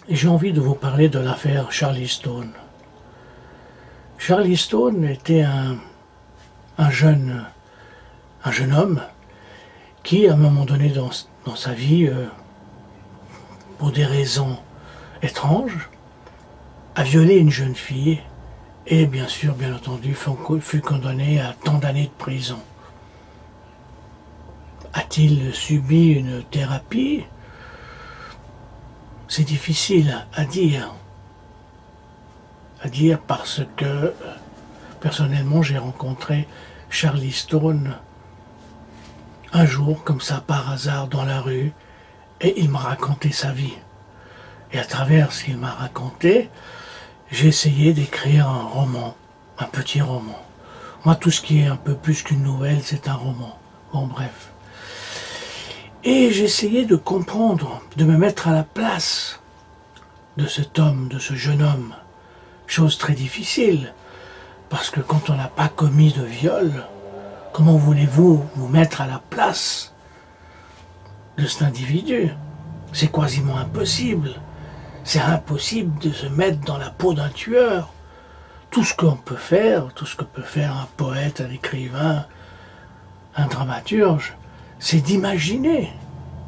Et j'ai envie de vous parler de l'affaire Charlie Stone. Charlie Stone était un jeune, un jeune homme qui, à un moment donné dans sa vie, pour des raisons étranges, a violé une jeune fille et bien sûr, bien entendu, fut condamné à tant d'années de prison. A-t-il subi une thérapie? C'est difficile à dire parce que personnellement j'ai rencontré Charlie Stone un jour comme ça par hasard dans la rue et il m'a raconté sa vie. Et à travers ce qu'il m'a raconté, j'ai essayé d'écrire un roman, un petit roman. Moi, tout ce qui est un peu plus qu'une nouvelle, c'est un roman. Bon, bref. Et j'ai essayé de comprendre, de me mettre à la place de cet homme, de ce jeune homme. Chose très difficile, parce que quand on n'a pas commis de viol, comment voulez-vous vous mettre à la place de cet individu? C'est quasiment impossible. C'est impossible de se mettre dans la peau d'un tueur. Tout ce qu'on peut faire, tout ce que peut faire un poète, un écrivain, un dramaturge, c'est d'imaginer,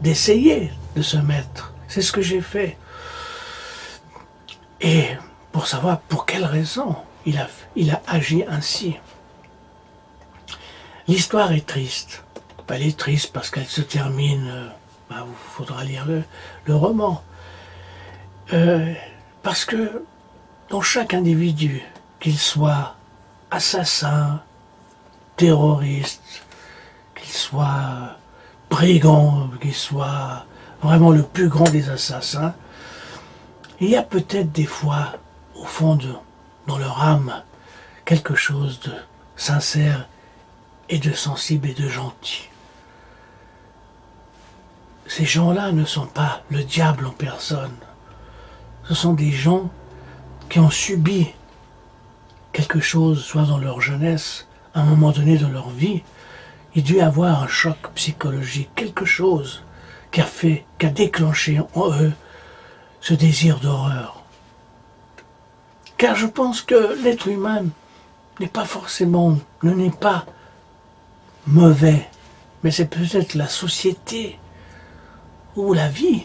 d'essayer de se mettre. C'est ce que j'ai fait. Et pour savoir pour quelle raison il a agi ainsi. L'histoire est triste. Elle est triste parce qu'elle se termine, il faudra lire le roman. Parce que dans chaque individu, qu'il soit assassin, terroriste, qu'il soit brigand, qu'il soit vraiment le plus grand des assassins, il y a peut-être des fois, au fond dans leur âme, quelque chose de sincère et de sensible et de gentil. Ces gens-là ne sont pas le diable en personne. Ce sont des gens qui ont subi quelque chose, soit dans leur jeunesse, à un moment donné de leur vie. Il dut avoir un choc psychologique, quelque chose qui a déclenché en eux ce désir d'horreur. Car je pense que l'être humain n'est pas mauvais, mais c'est peut-être la société ou la vie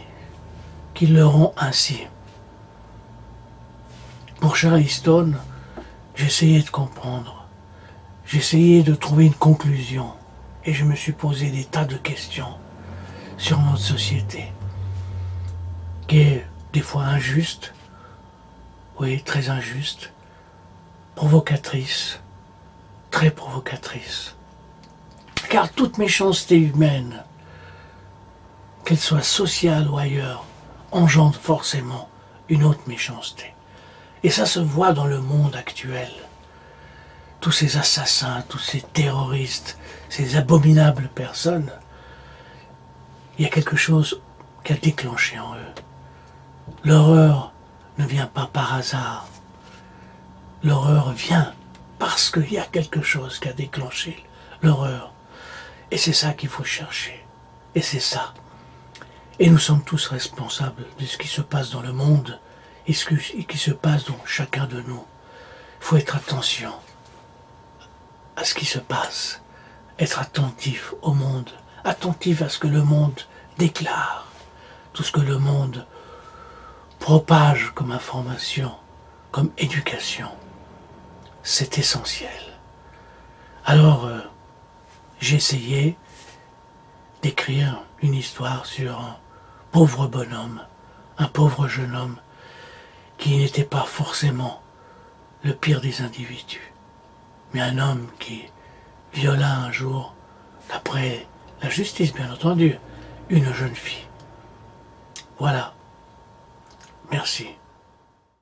qui le rend ainsi. Pour Charlie Stone, j'essayais de comprendre, j'essayais de trouver une conclusion et je me suis posé des tas de questions sur notre société, qui est des fois injuste, oui, très injuste, provocatrice, très provocatrice. Car toute méchanceté humaine, qu'elle soit sociale ou ailleurs, engendre forcément une autre méchanceté. Et ça se voit dans le monde actuel. Tous ces assassins, tous ces terroristes, ces abominables personnes, il y a quelque chose qui a déclenché en eux. L'horreur ne vient pas par hasard. L'horreur vient parce qu'il y a quelque chose qui a déclenché l'horreur. Et c'est ça qu'il faut chercher. Et c'est ça. Et nous sommes tous responsables de ce qui se passe dans le monde et ce qui se passe dans chacun de nous. Il faut être attention à ce qui se passe, être attentif au monde, attentif à ce que le monde déclare, tout ce que le monde propage comme information, comme éducation. C'est essentiel. Alors, j'ai essayé d'écrire une histoire sur un pauvre bonhomme, un pauvre jeune homme, qui n'était pas forcément le pire des individus, mais un homme qui viola un jour, d'après la justice bien entendu, une jeune fille. Voilà. Merci.